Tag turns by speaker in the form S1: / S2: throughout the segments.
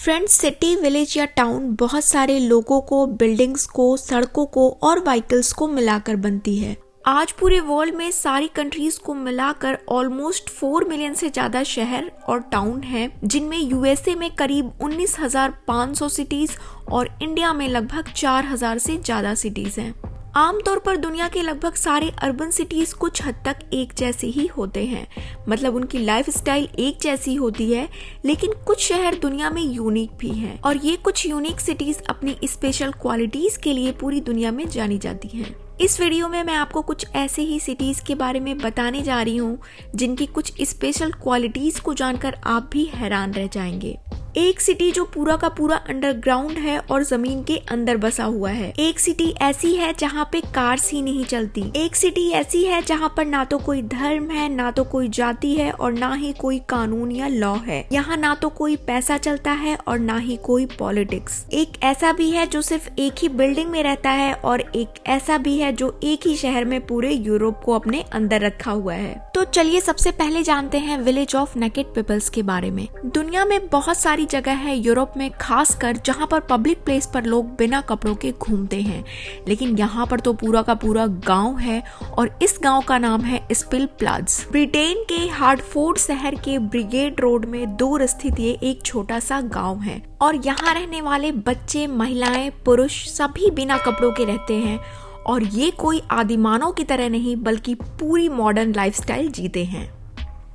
S1: Friends, city, village या town बहुत सारे लोगों को, बिल्डिंग्स को, सड़कों को और व्हीकल्स को मिलाकर बनती है। आज पूरे वर्ल्ड में सारी कंट्रीज को मिलाकर ऑलमोस्ट 4 मिलियन से ज्यादा शहर और टाउन हैं, जिनमें यूएसए में करीब 19,500 सिटीज और इंडिया में लगभग 4,000 से ज्यादा सिटीज हैं। आमतौर पर दुनिया के लगभग सारे अर्बन सिटीज कुछ हद तक एक जैसे ही होते हैं, मतलब उनकी लाइफस्टाइल एक जैसी होती है, लेकिन कुछ शहर दुनिया में यूनिक भी हैं और ये कुछ यूनिक सिटीज अपनी स्पेशल क्वालिटीज के लिए पूरी दुनिया में जानी जाती हैं। इस वीडियो में मैं आपको कुछ ऐसे ही सिटीज के बारे में बताने जा रही हूँ जिनकी कुछ स्पेशल क्वालिटीज को जानकर आप भी हैरान रह जाएंगे। एक सिटी जो पूरा का पूरा अंडरग्राउंड है और जमीन के अंदर बसा हुआ है। एक सिटी ऐसी है जहाँ पे कार्स ही नहीं चलती। एक सिटी ऐसी है जहाँ पर ना तो कोई धर्म है, ना तो कोई जाति है और ना ही कोई कानून या लॉ है। यहाँ ना तो कोई पैसा चलता है और ना ही कोई पॉलिटिक्स। एक ऐसा भी है जो सिर्फ एक ही बिल्डिंग में रहता है और एक ऐसा भी है जो एक ही शहर में पूरे यूरोप को अपने अंदर रखा हुआ है। तो चलिए सबसे पहले जानते हैं विलेज ऑफ नेकेड पीपल्स के बारे में। दुनिया में बहुत सारी जगह है यूरोप में खासकर जहां पर पब्लिक प्लेस पर लोग बिना कपड़ों के घूमते हैं, लेकिन यहाँ पर तो पूरा का पूरा गांव है और इस गांव का नाम है स्पिल प्लाट्स। ब्रिटेन के हार्टफोर्ड शहर के ब्रिगेड रोड में दूर स्थित ये एक छोटा सा गांव है और यहाँ रहने वाले बच्चे, महिलाएं, पुरुष सभी बिना कपड़ों के रहते हैं और ये कोई आदिमानव की तरह नहीं बल्कि पूरी मॉडर्न लाइफस्टाइल जीते हैं।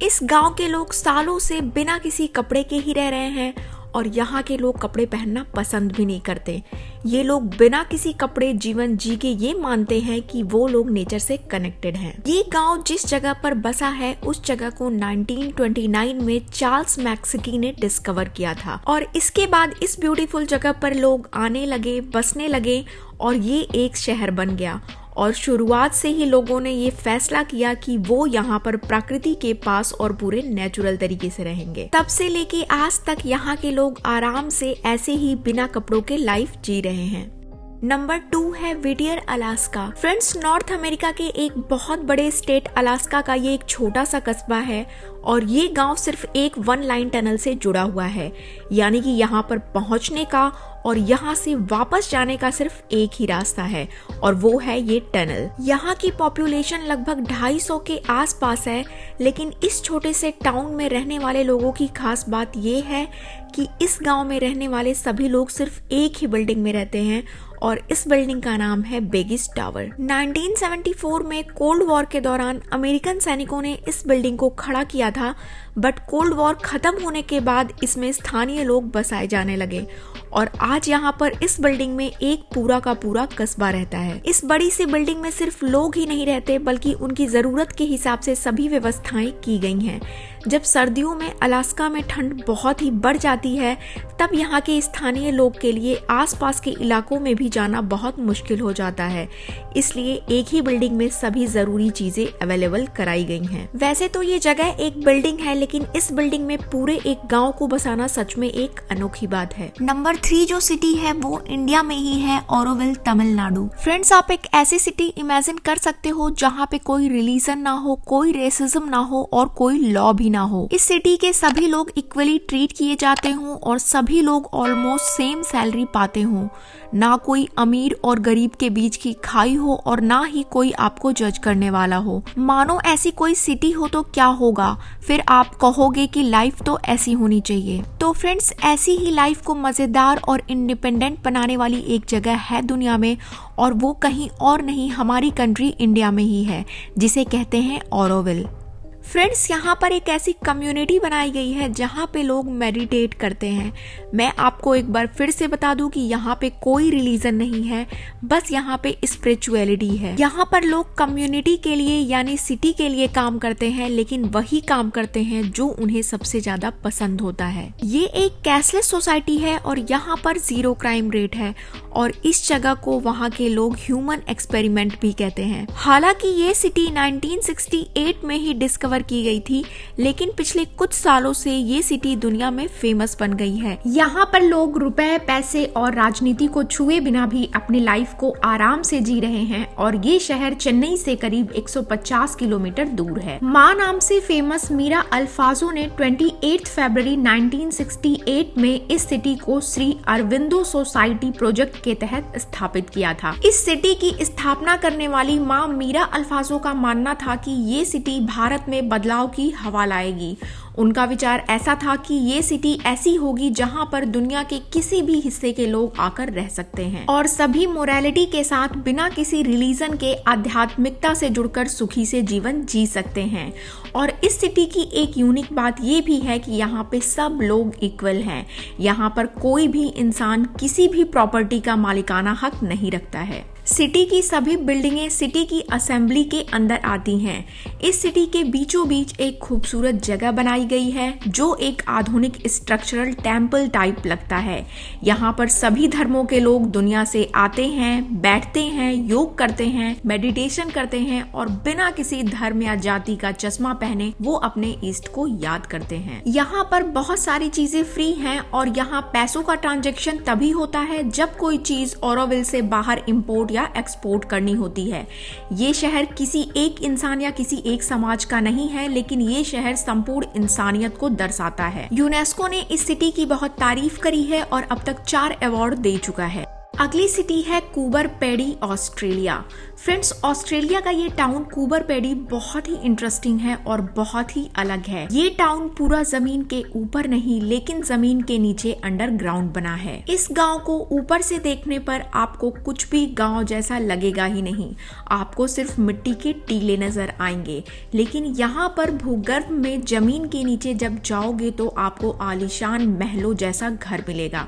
S1: इस गांव के लोग सालों से बिना किसी कपड़े के ही रह रहे हैं और यहाँ के लोग कपड़े पहनना पसंद भी नहीं करते। ये लोग बिना किसी कपड़े जीवन जी के ये मानते हैं कि वो लोग नेचर से कनेक्टेड हैं। ये गांव जिस जगह पर बसा है उस जगह को 1929 में चार्ल्स मैक्सकी ने डिस्कवर किया था और इसके बाद इस ब्यूटीफुल जगह पर लोग आने लगे, बसने लगे और ये एक शहर बन गया। और शुरुआत से ही लोगों ने ये फैसला किया कि वो यहाँ पर प्रकृति के पास और पूरे नेचुरल तरीके से रहेंगे। तब से लेके आज तक यहाँ के लोग आराम से ऐसे ही बिना कपड़ों के लाइफ जी रहे हैं। नंबर 2 है व्हिटियर, अलास्का। फ्रेंड्स, नॉर्थ अमेरिका के एक बहुत बड़े स्टेट अलास्का का ये एक छोटा सा कस्बा है और ये गांव सिर्फ एक 1 लाइन टनल से जुड़ा हुआ है, यानी कि यहाँ पर पहुंचने का और यहाँ से वापस जाने का सिर्फ एक ही रास्ता है और वो है ये टनल। यहाँ की पॉपुलेशन लगभग 250 के आसपास है, लेकिन इस छोटे से टाउन में रहने वाले लोगों की खास बात ये है कि इस गांव में रहने वाले सभी लोग सिर्फ एक ही बिल्डिंग में रहते हैं और इस बिल्डिंग का नाम है बेगिस टावर। 1974 में कोल्ड वॉर के दौरान अमेरिकन सैनिकों ने इस बिल्डिंग को खड़ा किया था, बट कोल्ड वॉर खत्म होने के बाद इसमें स्थानीय लोग बसाए जाने लगे और आज यहाँ पर इस बिल्डिंग में एक पूरा का पूरा कस्बा रहता है। इस बड़ी सी बिल्डिंग में सिर्फ लोग ही नहीं रहते बल्कि उनकी जरूरत के हिसाब से सभी व्यवस्थाएं की गई हैं। जब सर्दियों में अलास्का में ठंड बहुत ही बढ़ जाती है तब यहाँ के स्थानीय लोग के लिए आसपास के इलाकों में भी जाना बहुत मुश्किल हो जाता है, इसलिए एक ही बिल्डिंग में सभी जरूरी चीजें अवेलेबल कराई गई हैं। वैसे तो ये जगह एक बिल्डिंग है, लेकिन इस बिल्डिंग में पूरे एक गांव को बसाना सच में एक अनोखी बात है। नंबर 3 जो सिटी है वो इंडिया में ही है, ऑरोविल, तमिलनाडु। फ्रेंड्स, आप एक ऐसी सिटी इमेजिन कर सकते हो जहाँ पे कोई रिलीजन ना हो, कोई रेसिज्म ना हो और कोई लॉ भी ना हो। इस सिटी के सभी लोग इक्वली ट्रीट किए जाते हों और सभी लोग ऑलमोस्ट सेम सैलरी पाते हों। ना कोई अमीर और गरीब के बीच की खाई हो और ना ही कोई आपको जज करने वाला हो। मानो ऐसी कोई सिटी हो तो क्या होगा, फिर आप कहोगे कि लाइफ तो ऐसी होनी चाहिए। तो फ्रेंड्स, ऐसी ही लाइफ को मजेदार और इंडिपेंडेंट बनाने वाली एक जगह है दुनिया में और वो कहीं और नहीं, हमारी कंट्री इंडिया में ही है, जिसे कहते हैं ऑरोविल। फ्रेंड्स, यहाँ पर एक ऐसी कम्युनिटी बनाई गई है जहाँ पे लोग मेडिटेट करते हैं। मैं आपको एक बार फिर से बता दूं कि यहाँ पे कोई रिलीजन नहीं है, बस यहाँ पे स्पिरिचुअलिटी है। यहाँ पर लोग कम्युनिटी के लिए यानी सिटी के लिए काम करते हैं, लेकिन वही काम करते हैं जो उन्हें सबसे ज्यादा पसंद होता है। ये एक कैशलेस सोसाइटी है और यहाँ पर 0 क्राइम रेट है और इस जगह को वहाँ के लोग ह्यूमन एक्सपेरिमेंट भी कहते हैं। हालांकि ये सिटी 1968 में ही डिस्कवर की गई थी, लेकिन पिछले कुछ सालों से ये सिटी दुनिया में फेमस बन गई है।
S2: यहाँ पर लोग रुपए, पैसे और राजनीति को छुए बिना भी अपनी लाइफ को आराम से जी रहे हैं और ये शहर चेन्नई से करीब 150 किलोमीटर दूर है। माँ नाम से फेमस मीरा अल्फाजो ने 28 फरवरी 1968 में इस सिटी को श्री अरविंदो सोसाइटी प्रोजेक्ट के तहत स्थापित किया था। इस सिटी की स्थापना करने वाली माँ मीरा अल्फाजो का मानना था कि ये सिटी भारत में बदलाव की हवा लाएगी। उनका विचार ऐसा था कि ये सिटी ऐसी होगी जहां पर दुनिया के किसी भी हिस्से के लोग आकर रह सकते हैं और सभी मोरालिटी के साथ बिना किसी रिलीजन के आध्यात्मिकता से जुड़कर सुखी से जीवन जी सकते हैं। और इस सिटी की एक यूनिक बात ये भी है कि यहाँ पे सब लोग इक्वल हैं। यहाँ पर कोई भी इंसान किसी भी प्रॉपर्टी का मालिकाना हक नहीं रखता है। सिटी की सभी बिल्डिंगें सिटी की असेंबली के अंदर आती हैं। इस सिटी के बीचों बीच एक खूबसूरत जगह बनाई गई है जो एक आधुनिक स्ट्रक्चरल टेम्पल टाइप लगता है। यहाँ पर सभी धर्मों के लोग दुनिया से आते हैं, बैठते हैं, योग करते हैं, मेडिटेशन करते हैं और बिना किसी धर्म या जाति का चश्मा पहने वो अपने ईस्ट को याद करते हैं। यहाँ पर बहुत सारी चीजें फ्री हैं और यहाँ पैसों का ट्रांजैक्शन तभी होता है जब कोई चीज ऑरोविल से बाहर इम्पोर्ट या एक्सपोर्ट करनी होती है। ये शहर किसी एक इंसान या किसी एक समाज का नहीं है, लेकिन ये शहर संपूर्ण इंसानियत को दर्शाता है। यूनेस्को ने इस सिटी की बहुत तारीफ करी है और अब तक 4 अवार्ड दे चुका है। अगली सिटी है कूबर पेडी, ऑस्ट्रेलिया। फ्रेंड्स, ऑस्ट्रेलिया का ये टाउन कूबर पेडी बहुत ही इंटरेस्टिंग है और बहुत ही अलग है। ये टाउन पूरा जमीन के ऊपर नहीं लेकिन जमीन के नीचे अंडरग्राउंड बना है। इस गांव को ऊपर से देखने पर आपको कुछ भी गांव जैसा लगेगा ही नहीं, आपको सिर्फ मिट्टी के टीले नजर आएंगे। लेकिन यहाँ पर भूगर्भ में जमीन के नीचे जब जाओगे तो आपको आलीशान महलों जैसा घर मिलेगा।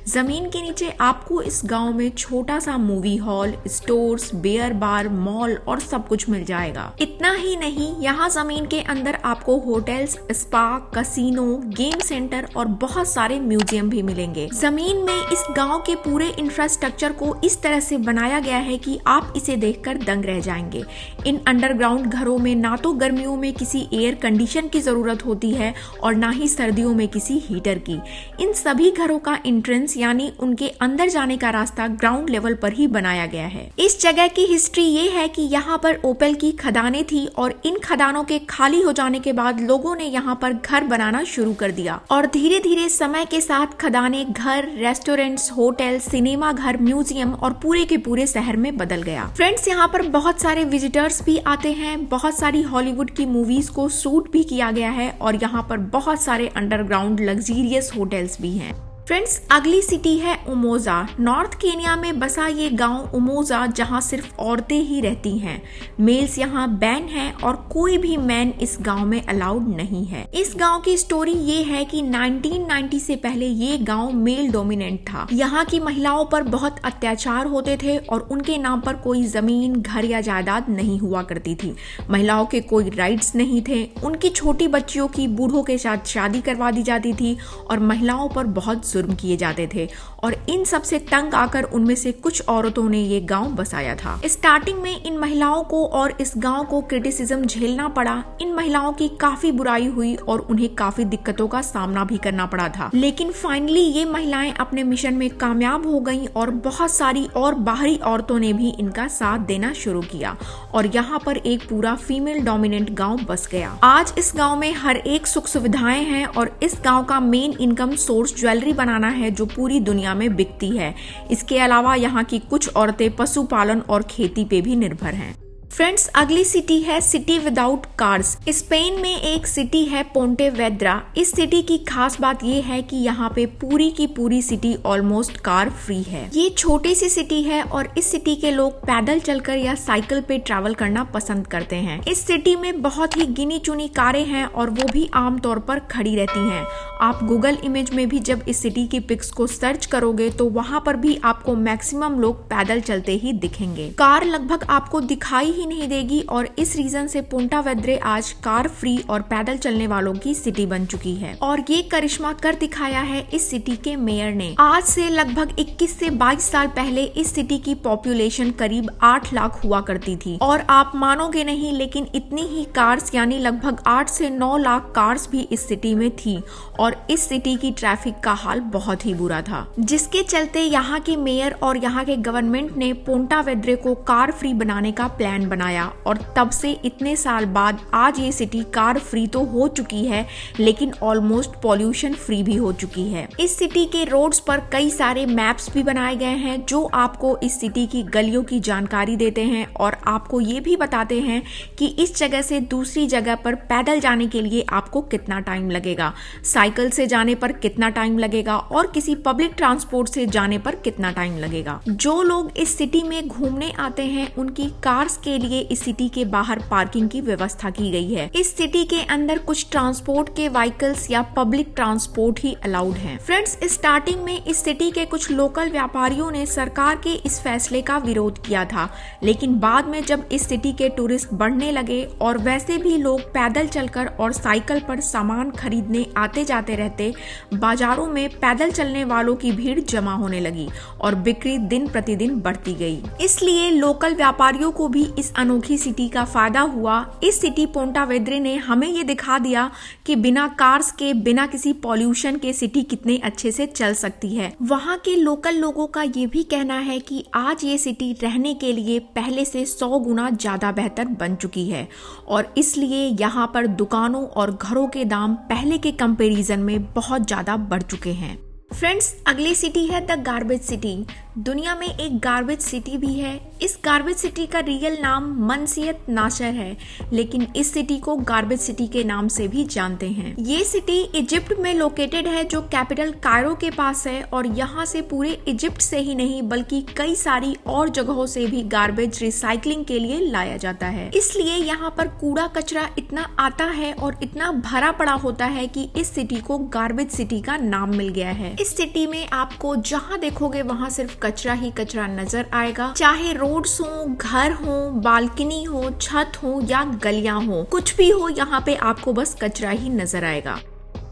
S2: जमीन के नीचे आपको इस गांव में छोटा सा movie hall, stores, beer bar, mall और सब कुछ मिल जाएगा। इतना ही नहीं, यहाँ जमीन के अंदर आपको hotels, spa, casino, game centre और बहुत सारे म्यूजियम भी मिलेंगे। जमीन में इस गांव के पूरे इंफ्रास्ट्रक्चर को इस तरह से बनाया गया है कि आप इसे देखकर दंग रह जाएंगे। इन अंडरग्राउंड घरों में ना तो गर्मियों में किसी एयर कंडीशन की जरूरत होती है और ना ही सर्दियों में किसी हीटर की। इन सभी घरों का एंट्रेंस यानी उनके अंदर जाने का रास्ता ग्राउंड लेवल पर ही बनाया गया है। इस जगह की हिस्ट्री ये है कि यहाँ पर ओपेल की खदानें थी और इन खदानों के खाली हो जाने के बाद लोगों ने यहाँ पर घर बनाना शुरू कर दिया और धीरे धीरे समय के साथ खदानें घर, रेस्टोरेंट्स, होटल, सिनेमा घर, म्यूजियम और पूरे के पूरे शहर में बदल गया। फ्रेंड्स, यहाँ पर बहुत सारे विजिटर्स भी आते हैं। बहुत सारी हॉलीवुड की मूवीज को शूट भी किया गया है और यहाँ पर बहुत सारे अंडरग्राउंड लग्जरियस होटल्स भी हैं। फ्रेंड्स, अगली सिटी है उमोजा। नॉर्थ केनिया में बसा ये गांव उमोजा, जहां सिर्फ औरतें ही रहती हैं। मेल्स यहाँ बैन है और कोई भी मैन इस गांव में अलाउड नहीं है। इस गांव की स्टोरी ये है कि 1990 से पहले ये गांव मेल डोमिनेंट था। यहाँ की महिलाओं पर बहुत अत्याचार होते थे और उनके नाम पर कोई जमीन, घर या जायदाद नहीं हुआ करती थी। महिलाओं के कोई राइट्स नहीं थे। उनकी छोटी बच्चियों की बूढ़ों के साथ शादी करवा दी जाती थी और महिलाओं पर बहुत जुर्म किए जाते थे और इन सब से तंग आकर उनमें से कुछ औरतों ने ये गांव बसाया था। स्टार्टिंग में इन महिलाओं को और इस गांव को क्रिटिसिज्म झेलना पड़ा। इन महिलाओं की काफी बुराई हुई और उन्हें काफी दिक्कतों का सामना भी करना पड़ा था। लेकिन फाइनली ये महिलाएं अपने मिशन में कामयाब हो गईं और बहुत सारी और बाहरी औरतों ने भी इनका साथ देना शुरू किया और यहाँ पर एक पूरा फीमेल डोमिनेंट गाँव बस गया। आज इस गाँव में हर एक सुख सुविधाएं हैं और इस गाँव का मेन इनकम सोर्स ज्वेलरी बनाना है जो पूरी दुनिया में बिकती है। इसके अलावा यहाँ की कुछ औरतें पशुपालन और खेती पे भी निर्भर हैं। फ्रेंड्स, अगली सिटी है सिटी विदाउट कार्स। स्पेन में एक सिटी है पोंटेवेद्रा। इस सिटी की खास बात ये है कि यहाँ पे पूरी की पूरी सिटी ऑलमोस्ट कार फ्री है। ये छोटी सी सिटी है और इस सिटी के लोग पैदल चलकर या साइकिल पे ट्रैवल करना पसंद करते हैं। इस सिटी में बहुत ही गिनी चुनी कारें हैं और वो भी आमतौर पर खड़ी रहती हैं। आप गूगल इमेज में भी जब इस सिटी की पिक्स को सर्च करोगे तो वहाँ पर भी आपको मैक्सिमम लोग पैदल चलते ही दिखेंगे। कार लगभग आपको दिखाई ही नहीं देगी और इस रीजन से पुंटा वेद्रे आज कार फ्री और पैदल चलने वालों की सिटी बन चुकी है। और ये करिश्मा कर दिखाया है इस सिटी के मेयर ने। आज से लगभग 21 से 22 साल पहले इस सिटी की पॉपुलेशन करीब 8 लाख हुआ करती थी और आप मानोगे नहीं लेकिन इतनी ही कार्स यानी लगभग 8 से 9 लाख कार्स भी इस सिटी में थी और इस सिटी की ट्रैफिक का हाल बहुत ही बुरा था, जिसके चलते यहाँ के मेयर और यहाँ के गवर्नमेंट ने पुंटा वेद्रे को कार फ्री बनाने का प्लान बनाया और तब से इतने साल बाद आज ये सिटी कार फ्री तो हो चुकी है लेकिन ऑलमोस्ट पॉल्यूशन फ्री भी हो चुकी है। इस सिटी के रोड्स पर कई सारे मैप्स भी बनाए गए हैं जो आपको इस सिटी की गलियों की जानकारी देते हैं और आपको ये भी बताते हैं कि इस जगह से दूसरी जगह पर पैदल जाने के लिए आपको कितना टाइम लगेगा, साइकिल से जाने पर कितना टाइम लगेगा और किसी पब्लिक ट्रांसपोर्ट से जाने पर कितना टाइम लगेगा। जो लोग इस सिटी में घूमने आते हैं उनकी कार्स के लिए इस सिटी के बाहर पार्किंग की व्यवस्था की गई है। इस सिटी के अंदर कुछ ट्रांसपोर्ट के व्हीकल्स या पब्लिक ट्रांसपोर्ट ही अलाउड हैं। फ्रेंड्स, स्टार्टिंग में इस सिटी के कुछ लोकल व्यापारियों ने सरकार के इस फैसले का विरोध किया था, लेकिन बाद में जब इस सिटी के टूरिस्ट बढ़ने लगे और वैसे भी लोग पैदल चलकर और साइकिल पर सामान खरीदने आते जाते रहते, बाजारों में पैदल चलने वालों की भीड़ जमा होने लगी और बिक्री दिन प्रतिदिन बढ़ती गई। इसलिए लोकल व्यापारियों को भी इस अनोखी सिटी का फायदा हुआ। इस सिटी पुंटा वेद्रे ने हमें ये दिखा दिया कि बिना कार्स के, बिना किसी पॉल्यूशन के सिटी कितने अच्छे से चल सकती है। वहाँ के लोकल लोगों का ये भी कहना है कि आज ये सिटी रहने के लिए पहले से 100 गुना ज्यादा बेहतर बन चुकी है और इसलिए यहाँ पर दुकानों और घरों के दाम पहले के कंपैरिजन में बहुत ज्यादा बढ़ चुके हैं। फ्रेंड्स, अगली सिटी है द गार्बेज सिटी। दुनिया में एक गार्बेज सिटी भी है। इस गार्बेज सिटी का रियल नाम मनसियत नाशर है, लेकिन इस सिटी को गार्बेज सिटी के नाम से भी जानते हैं। ये सिटी इजिप्ट में लोकेटेड है जो कैपिटल कायरो के पास है और यहाँ से पूरे इजिप्ट से ही नहीं बल्कि कई सारी और जगहों से भी गार्बेज रिसाइकलिंग के लिए लाया जाता है। इसलिए यहाँ पर कूड़ा कचरा इतना आता है और इतना भरा पड़ा होता है कि इस सिटी को गार्बेज सिटी का नाम मिल गया है। इस सिटी में आपको जहाँ देखोगे वहाँ सिर्फ कचरा ही कचरा नजर आएगा, चाहे रोड्स हो, घर हो, बालकनी हो, छत हो या गलियां हो, कुछ भी हो, यहाँ पे आपको बस कचरा ही नजर आएगा।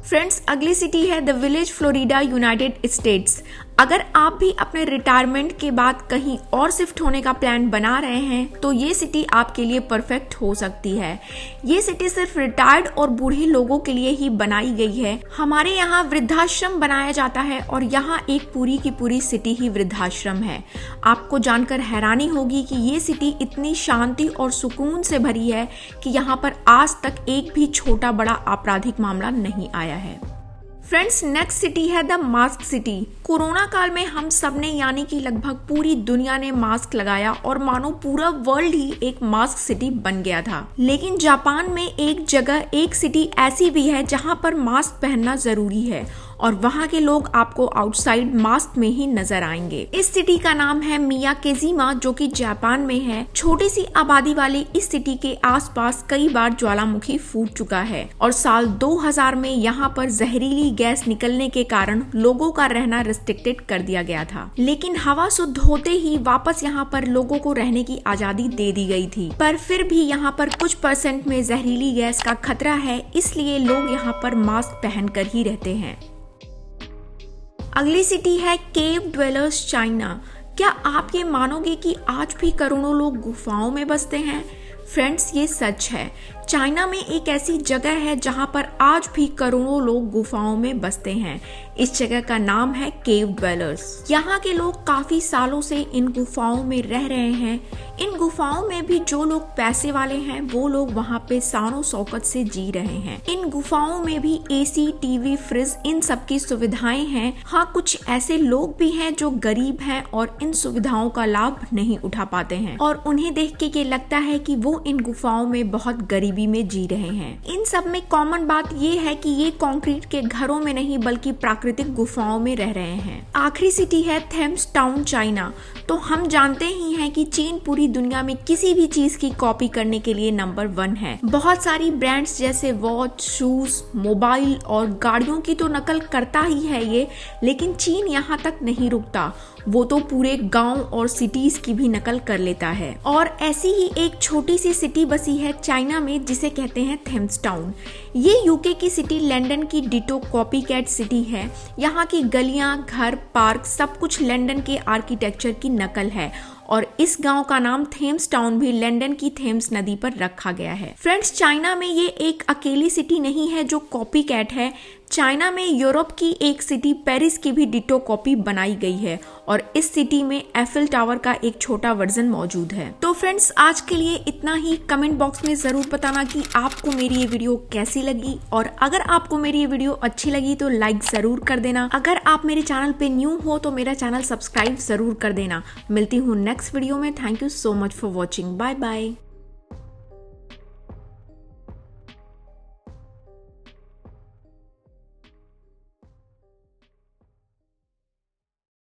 S2: फ्रेंड्स, अगली सिटी है the village, Florida, United states. अगर आप भी अपने रिटायरमेंट के बाद कहीं और शिफ्ट होने का प्लान बना रहे हैं तो ये सिटी आपके लिए परफेक्ट हो सकती है। ये सिटी सिर्फ रिटायर्ड और बूढ़े लोगों के लिए ही बनाई गई है। हमारे यहाँ वृद्धाश्रम बनाया जाता है और यहाँ एक पूरी की पूरी सिटी ही वृद्धाश्रम है। आपको जानकर हैरानी होगी कि ये सिटी इतनी शांति और सुकून से भरी है कि यहाँ पर आज तक एक भी छोटा बड़ा आपराधिक मामला नहीं आया है। फ्रेंड्स, नेक्स्ट सिटी है द मास्क सिटी। कोरोना काल में हम सब ने यानी कि लगभग पूरी दुनिया ने मास्क लगाया और मानो पूरा वर्ल्ड ही एक मास्क सिटी बन गया था। लेकिन जापान में एक जगह, एक सिटी ऐसी भी है जहां पर मास्क पहनना जरूरी है और वहां के लोग आपको आउटसाइड मास्क में ही नजर आएंगे। इस सिटी का नाम है मियाकेजिमा जो कि जापान में है। छोटी सी आबादी वाली इस सिटी के आसपास कई बार ज्वालामुखी फूट चुका है और साल 2000 में यहाँ पर जहरीली गैस निकलने के कारण लोगों का रहना रिस्ट्रिक्टेड कर दिया गया था। लेकिन हवा शुद्ध होते ही वापस यहाँ पर लोगों को रहने की आजादी दे दी गई थी, पर फिर भी यहाँ पर कुछ % में जहरीली गैस का खतरा है, इसलिए लोग यहाँ पर मास्क पहनकर ही रहते हैं। अगली सिटी है केव ड्वेलर्स, चाइना। क्या आप ये मानोगे कि आज भी करोड़ों लोग गुफाओं में बसते हैं? फ्रेंड्स, ये सच है। चाइना में एक ऐसी जगह है जहां पर आज भी करोड़ों लोग गुफाओं में बसते हैं। इस जगह का नाम है केव ड्वेलर्स। यहाँ के लोग काफी सालों से इन गुफाओं में रह रहे हैं। इन गुफाओं में भी जो लोग पैसे वाले हैं वो लोग वहाँ पे शानो शौकत से जी रहे हैं। इन गुफाओं में भी AC, टीवी, फ्रिज, इन सब की सुविधाएं हैं। हाँ, कुछ ऐसे लोग भी हैं जो गरीब हैं और इन सुविधाओं का लाभ नहीं उठा पाते हैं और उन्हें देख के ये लगता है कि वो इन गुफाओं में बहुत गरीबी
S1: गरीबी में जी रहे हैं। इन सब में कॉमन बात ये है कि ये कंक्रीट के घरों में नहीं बल्कि प्राकृतिक गुफाओं में रह रहे हैं। आखिरी सिटी है थेम्स टाउन, चाइना। तो हम जानते ही हैं कि चीन पूरी दुनिया में किसी भी चीज की कॉपी करने के लिए नंबर 1 है। बहुत सारी ब्रांड्स जैसे वॉच, शूज, मोबाइल और गाड़ियों की तो नकल करता ही है ये, लेकिन चीन यहाँ तक नहीं रुकता। वो तो पूरे गांव और सिटीज की भी नकल कर लेता है। और ऐसी ही एक छोटी सी सिटी बसी है चाइना में जिसे कहते हैं थेम्स टाउन। ये यूके की सिटी लंदन की डिटो कॉपी कैट सिटी है। यहाँ की गलियां, घर, पार्क सब कुछ लंदन के आर्किटेक्चर की नकल है और इस गांव का नाम थेम्स टाउन भी लंदन की थेम्स नदी पर रखा गया है। फ्रेंड्स, चाइना में ये एक अकेली सिटी नहीं है जो कॉपी कैट है। चाइना में यूरोप की एक सिटी पेरिस की भी डिटो कॉपी बनाई गई है और इस सिटी में एफिल टावर का एक छोटा वर्जन मौजूद है। तो फ्रेंड्स, आज के लिए इतना ही। कमेंट बॉक्स में जरूर बताना कि आपको मेरी ये वीडियो कैसी लगी और अगर आपको मेरी ये वीडियो अच्छी लगी तो लाइक जरूर कर देना। अगर आप मेरे चैनल पे न्यू हो तो मेरा चैनल सब्सक्राइब जरूर कर देना। मिलती हूँ नेक्स्ट वीडियो में। Thank you so much for watching. Bye bye.